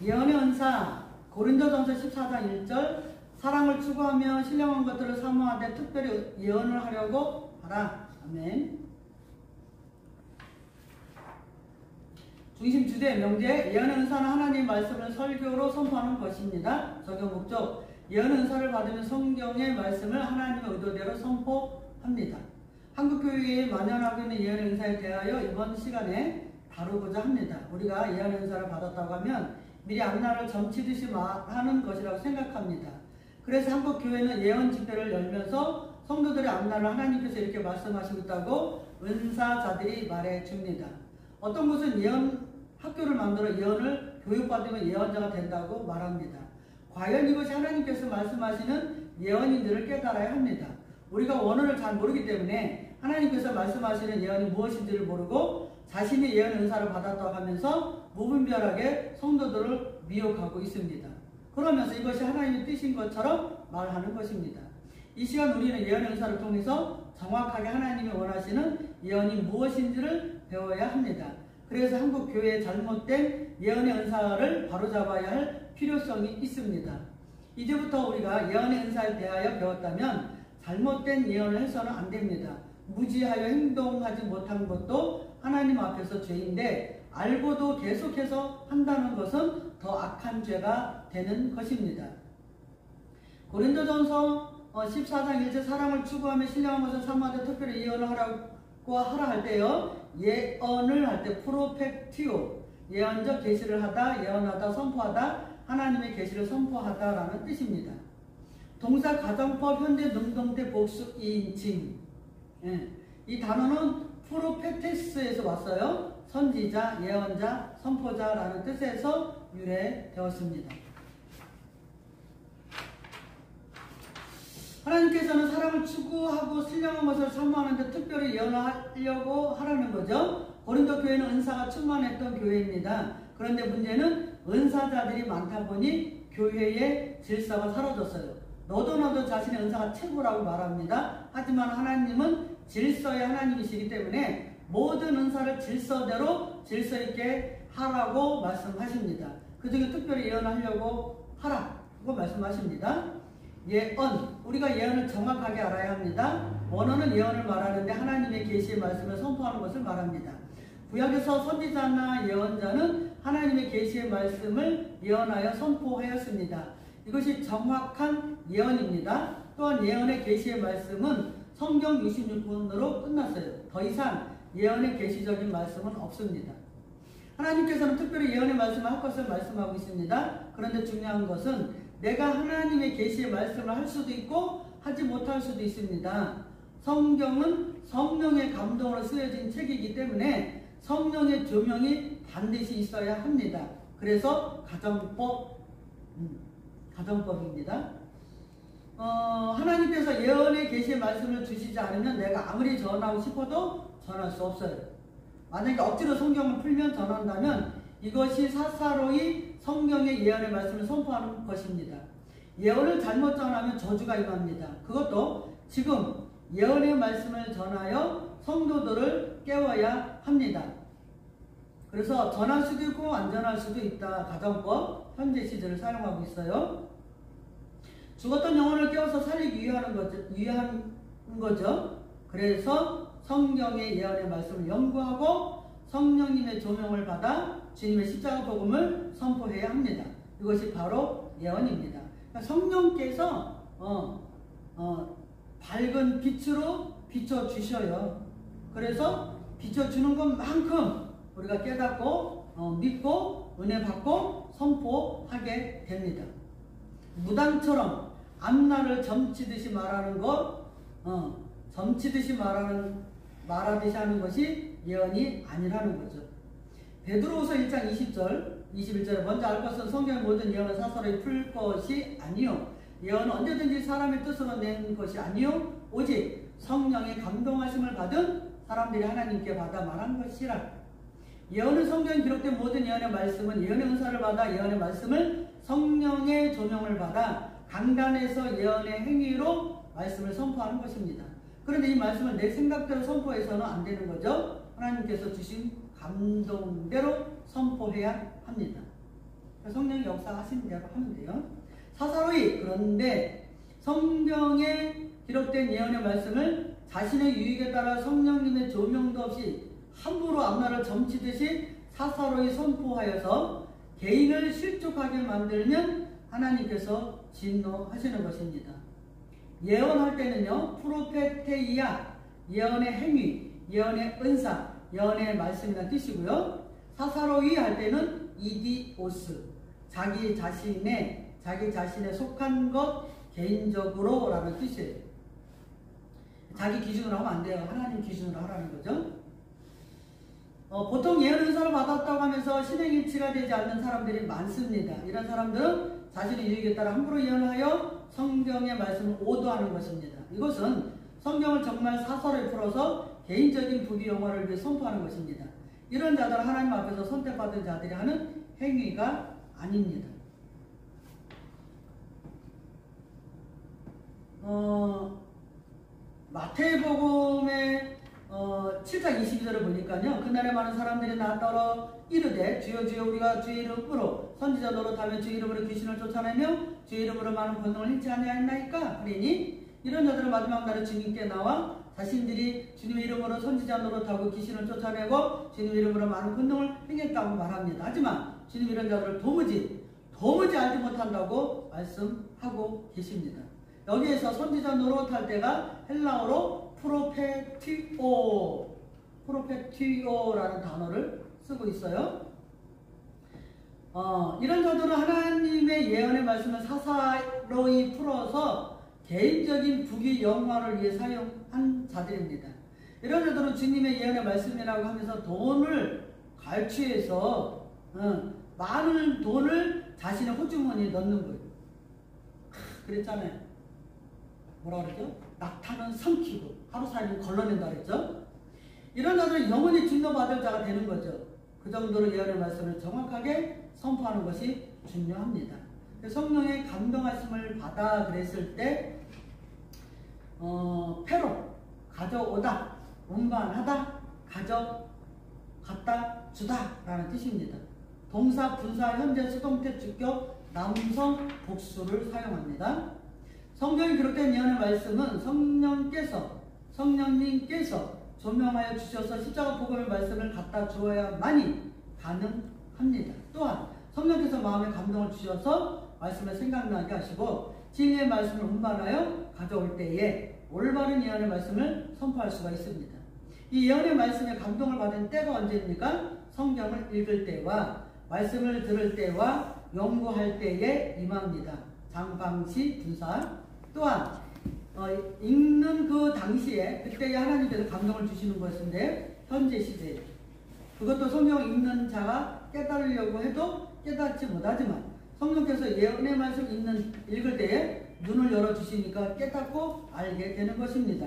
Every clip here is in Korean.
예언의 은사 고린도전서 14장 1절 사랑을 추구하며 신령한 것들을 사모하되 특별히 예언을 하려고 하라. 아멘. 중심 주제 명제 예언의 은사는 하나님의 말씀을 설교로 선포하는 것입니다. 적용 목적 예언의 은사를 받으면 성경의 말씀을 하나님의 의도대로 선포합니다. 한국교회에 만연하고 있는 예언의 은사에 대하여 이번 시간에 다루고자 합니다. 우리가 예언의 은사를 받았다고 하면 미리 앞날을 점치듯이 말하는 것이라고 생각합니다. 그래서 한국교회는 예언 집회를 열면서 성도들의 앞날을 하나님께서 이렇게 말씀하시고 있다고 은사자들이 말해줍니다. 어떤 곳은 예언 학교를 만들어 예언을 교육받으면 예언자가 된다고 말합니다. 과연 이것이 하나님께서 말씀하시는 예언인들을 깨달아야 합니다. 우리가 원어를 잘 모르기 때문에 하나님께서 말씀하시는 예언이 무엇인지를 모르고 자신이 예언 은사를 받았다고 하면서 무분별하게 성도들을 미혹하고 있습니다. 그러면서 이것이 하나님의 뜻인 것처럼 말하는 것입니다. 이 시간 우리는 예언 은사를 통해서 정확하게 하나님이 원하시는 예언이 무엇인지를 배워야 합니다. 그래서 한국 교회의 잘못된 예언의 은사를 바로잡아야 할 필요성이 있습니다. 이제부터 우리가 예언의 은사에 대하여 배웠다면 잘못된 예언을 해서는 안 됩니다. 무지하여 행동하지 못한 것도 하나님 앞에서 죄인데 알고도 계속해서 한다는 것은 더 악한 죄가 되는 것입니다. 고린도전서 14장 1절 사랑을 추구하며 신령한 것을 사모하되 특별히 예언을 하라고 하라 할 때요. 예언을 할 때 프로펙티오 예언적 계시를 하다, 예언하다, 선포하다, 하나님의 계시를 선포하다라는 뜻입니다. 동사 가정법 현재 능동태 복수 2인칭 이 단어는 프로페테스에서 왔어요. 선지자, 예언자, 선포자라는 뜻에서 유래되었습니다. 하나님께서는 사랑을 추구하고 신령한 것을 사모하는데 특별히 예언하려고 하라는 거죠. 고린도 교회는 은사가 충만했던 교회입니다. 그런데 문제는 은사자들이 많다 보니 교회의 질서가 사라졌어요. 너도 자신의 은사가 최고라고 말합니다. 하지만 하나님은 질서의 하나님이시기 때문에 모든 은사를 질서대로 질서 있게 하라고 말씀하십니다. 그 중에 특별히 예언하려고 하라고 말씀하십니다. 예언, 우리가 예언을 정확하게 알아야 합니다. 원어는 예언을 말하는데 하나님의 계시의 말씀을 선포하는 것을 말합니다. 구약에서 선지자나 예언자는 하나님의 계시의 말씀을 예언하여 선포하였습니다. 이것이 정확한 예언입니다. 또한 예언의 계시의 말씀은 성경 66권으로 끝났어요. 더 이상 예언의 계시적인 말씀은 없습니다. 하나님께서는 특별히 예언의 말씀을 할 것을 말씀하고 있습니다. 그런데 중요한 것은 내가 하나님의 계시의 말씀을 할 수도 있고 하지 못할 수도 있습니다. 성경은 성령의 감동으로 쓰여진 책이기 때문에 성령의 조명이 반드시 있어야 합니다. 그래서 가정법입니다. 하나님께서 예언의 계시의 말씀을 주시지 않으면 내가 아무리 전하고 싶어도 전할 수 없어요. 만약에 억지로 성경을 풀면 전한다면 이것이 사사로이 성경의 예언의 말씀을 선포하는 것입니다. 예언을 잘못 전하면 저주가 임합니다. 그것도 지금 예언의 말씀을 전하여 성도들을 깨워야 합니다. 그래서 전할 수도 있고 안 전할 수도 있다. 가정법 현재 시제를 사용하고 있어요. 죽었던 영혼을 깨워서 살리기 위한 거죠. 그래서 성경의 예언의 말씀을 연구하고 성령님의 조명을 받아 주님의 십자가 복음을 선포해야 합니다. 이것이 바로 예언입니다. 그러니까 성령께서 밝은 빛으로 비춰주셔요. 그래서 비춰주는 것만큼 우리가 깨닫고 믿고 은혜 받고 선포하게 됩니다. 무당처럼 앞날을 점치듯이 말하는 것, 점치듯이 말하듯이 하는 것이 예언이 아니라는 거죠. 베드로후서 1장 20절, 21절에 먼저 알 것은 성경의 모든 예언을 사설에 풀 것이 아니요 예언은 언제든지 사람의 뜻으로 낸 것이 아니요 오직 성령의 감동하심을 받은 사람들이 하나님께 받아 말한 것이라. 예언은 성경에 기록된 모든 예언의 말씀은 예언의 은사를 받아 예언의 말씀을 성령의 조명을 받아 강단에서 예언의 행위로 말씀을 선포하는 것입니다. 그런데 이 말씀을 내 생각대로 선포해서는 안 되는 거죠. 하나님께서 주신 감동대로 선포해야 합니다. 성령이 역사하시는 대로 하면 돼요. 사사로이, 그런데 성경에 기록된 예언의 말씀을 자신의 유익에 따라 성령님의 조명도 없이 함부로 앞날을 점치듯이 사사로이 선포하여서 개인을 실족하게 만들면 하나님께서 진노하시는 것입니다. 예언할 때는요, 프로페테이아, 예언의 행위, 예언의 은사, 예언의 말씀이라는 뜻이고요. 사사로이 할 때는 이디오스, 자기 자신에 속한 것 개인적으로 라는 뜻이에요. 자기 기준으로 하면 안 돼요. 하나님 기준으로 하라는 거죠. 보통 예언 은사를 받았다고 하면서 신행일치가 되지 않는 사람들이 많습니다. 이런 사람들은 자신의 유익에 따라 함부로 예언하여 성경의 말씀을 오도하는 것입니다. 이것은 성경을 정말 사설에 풀어서 개인적인 부귀 영화를 위해 선포하는 것입니다. 이런 자들은 하나님 앞에서 선택받은 자들이 하는 행위가 아닙니다. 마태복음의 7장 22절을 보니까요, 그날에 많은 사람들이 나 따라 이르되 주여 주여 우리가 주의 이름으로 선지자 노릇하며 주의 이름으로 귀신을 쫓아내며 주의 이름으로 많은 권능을 행치 아니하였나이까 하리니, 이런 자들은 마지막 날에 주님께 나와 자신들이 주님의 이름으로 선지자 노릇하고 귀신을 쫓아내고 주님의 이름으로 많은 권능을 행했다고 말합니다. 하지만 주님 이런 자들을 도무지 알지 못한다고 말씀하고 계십니다. 여기에서 선지자 노릇할 때가 헬라어로 프로페티오라는 단어를 쓰고 있어요. 이런 자들은 하나님의 예언의 말씀을 사사로이 풀어서 개인적인 부귀 영화를 위해 사용한 자들입니다. 이런 자들은 주님의 예언의 말씀이라고 하면서 돈을 갈취해서 많은 돈을 자신의 호주머니에 넣는 거예요. 그랬잖아요. 뭐라 그러죠? 낙타는 삼키고 하루살이는 걸러낸다 그랬죠? 이런 자들은 영원히 진노받을 자가 되는 거죠. 그 정도로 예언의 말씀을 정확하게 선포하는 것이 중요합니다. 성령의 감동하심을 받아 그랬을 때 패로, 가져오다, 운반하다, 가져갔다, 주다 라는 뜻입니다. 동사, 분사, 현재, 수동태, 주격, 남성, 복수를 사용합니다. 성경에 기록된 예언의 말씀은 성령님께서 조명하여 주셔서 십자가 복음의 말씀을 갖다 주어야만이 가능합니다. 또한 성령께서 마음에 감동을 주셔서 말씀을 생각나게 하시고 진리의 말씀을 운반하여 가져올 때에 올바른 예언의 말씀을 선포할 수가 있습니다. 이 예언의 말씀에 감동을 받은 때가 언제입니까? 성경을 읽을 때와 말씀을 들을 때와 연구할 때에 임합니다. 장방시 분사. 또한 읽는 그 당시에 그때에 하나님께서 감동을 주시는 것인데 현재 시제에 그것도 성경 읽는 자가 깨달으려고 해도 깨닫지 못하지만 성령께서 예언의 말씀 읽을 때에 눈을 열어주시니까 깨닫고 알게 되는 것입니다.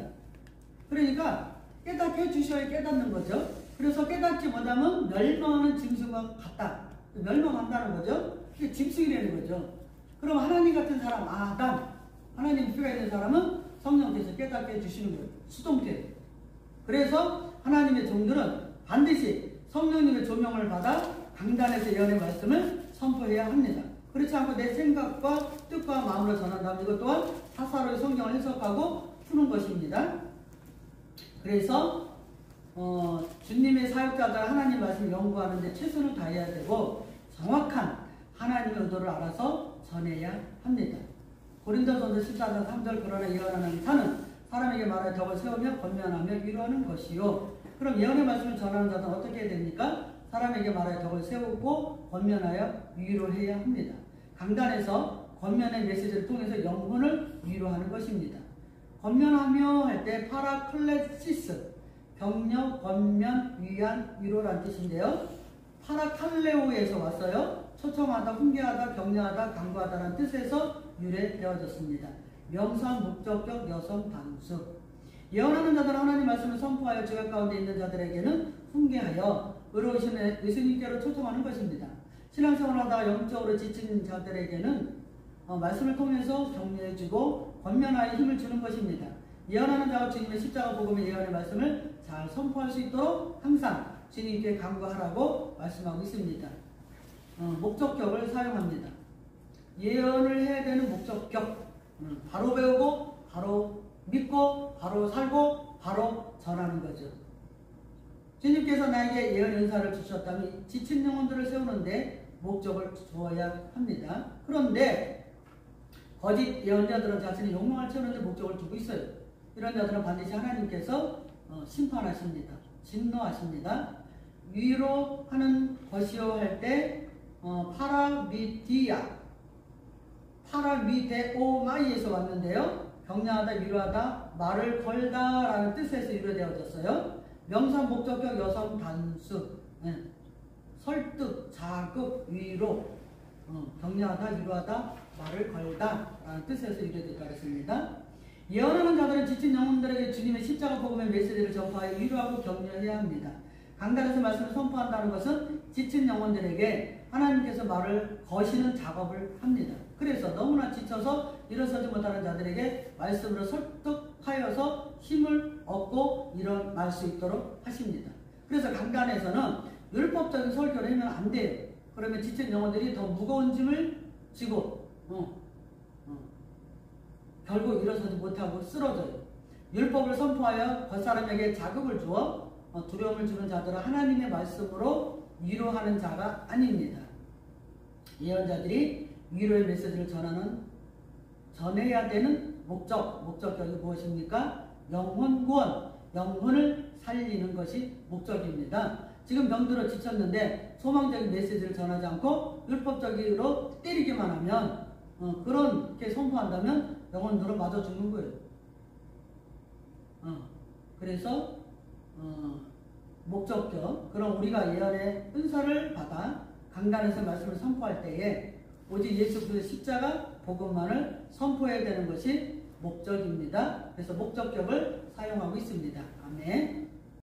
그러니까 깨닫게 해주셔야 깨닫는 거죠. 그래서 깨닫지 못하면 멸망하는 짐승과 같다. 멸망한다는 거죠. 그게 짐승이라는 거죠. 그럼 하나님 같은 사람, 아담, 하나님 피가 있는 사람은 성령께서 깨닫게 해주시는 거예요. 수동태. 그래서 하나님의 종들은 반드시 성령님의 조명을 받아 강단에서 예언의 말씀을 선포해야 합니다. 그렇지 않고 내 생각과 뜻과 마음으로 전한다면 이것 또한 사사로이 성경을 해석하고 푸는 것입니다. 그래서 주님의 사역자들 하나님 말씀을 연구하는데 최선을 다해야 되고 정확한 하나님의 의도를 알아서 전해야 합니다. 고린도전서 14장 3절 그러나 예언하는 자는 사람에게 말하여 덕을 세우며 권면하며 위로하는 것이요. 그럼 예언의 말씀을 전하는 자는 어떻게 해야 됩니까? 사람에게 말하여 덕을 세우고 권면하여 위로해야 합니다. 강단에서 권면의 메시지를 통해서 영혼을 위로하는 것입니다. 권면하며 할 때 파라클레시스, 격려, 권면, 위안, 위로라는 뜻인데요. 파라칼레오에서 왔어요. 초청하다, 훈계하다, 격려하다, 강구하다라는 뜻에서 유래되어졌습니다. 명사, 목적격, 여성, 단수. 예언하는 자들은 하나님 말씀을 선포하여 죄악 가운데 있는 자들에게는 훈계하여 의로우신 예수님께로 초청하는 것입니다. 신앙생활을 하다가 영적으로 지친 자들에게는 말씀을 통해서 격려해주고 권면하여 힘을 주는 것입니다. 예언하는 자가 주님의 십자가 복음의 예언의 말씀을 잘 선포할 수 있도록 항상 주님께 간구하라고 말씀하고 있습니다. 목적격을 사용합니다. 예언을 해야 되는 목적격. 바로 배우고, 바로 믿고, 바로 살고, 바로 전하는 거죠. 주님께서 나에게 예언 은사를 주셨다면 지친 영혼들을 세우는데 목적을 주어야 합니다. 그런데 거짓 예언자들은 자신의 욕망을 채우는데 목적을 두고 있어요. 이런 자들은 반드시 하나님께서 심판하십니다. 진노하십니다. 위로하는 것이요 할 때 파라미데오마이에서 왔는데요. 격려하다, 위로하다, 말을 걸다 라는 뜻에서 유래되어졌어요. 명사, 목적격, 여성, 단수, 설득, 자극, 위로, 격려하다, 위로하다, 말을 걸다 라는 뜻에서 유래되었다고 했습니다. 예언하는 자들은 지친 영혼들에게 주님의 십자가 복음의 메시지를 전파하여 위로하고 격려해야 합니다. 강단에서 말씀을 선포한다는 것은 지친 영혼들에게 하나님께서 말을 거시는 작업을 합니다. 그래서 너무나 지쳐서 일어서지 못하는 자들에게 말씀으로 설득하여서 힘을 얻고 일어날 수 있도록 하십니다. 그래서 강단에서는 율법적인 설교를 하면 안 돼요. 그러면 지친 영혼들이 더 무거운 짐을 지고 결국 일어서지 못하고 쓰러져요. 율법을 선포하여 겉사람에게 자극을 주어 두려움을 주는 자들은 하나님의 말씀으로 위로하는 자가 아닙니다. 예언자들이 위로의 메시지를 전해야 되는 목적격이 무엇입니까? 영혼 구원, 영혼을 살리는 것이 목적입니다. 지금 병들어 지쳤는데 소망적인 메시지를 전하지 않고 율법적으로 때리기만 하면 그렇게 선포한다면 영혼들은 맞아 죽는 거예요. 그래서 목적격, 그럼 우리가 예언의 은사를 받아 강단에서 말씀을 선포할 때에 오직 예수 그리스도의 십자가 복음만을 선포해야 되는 것이 목적입니다. 그래서 목적격을 사용하고 있습니다. 아멘.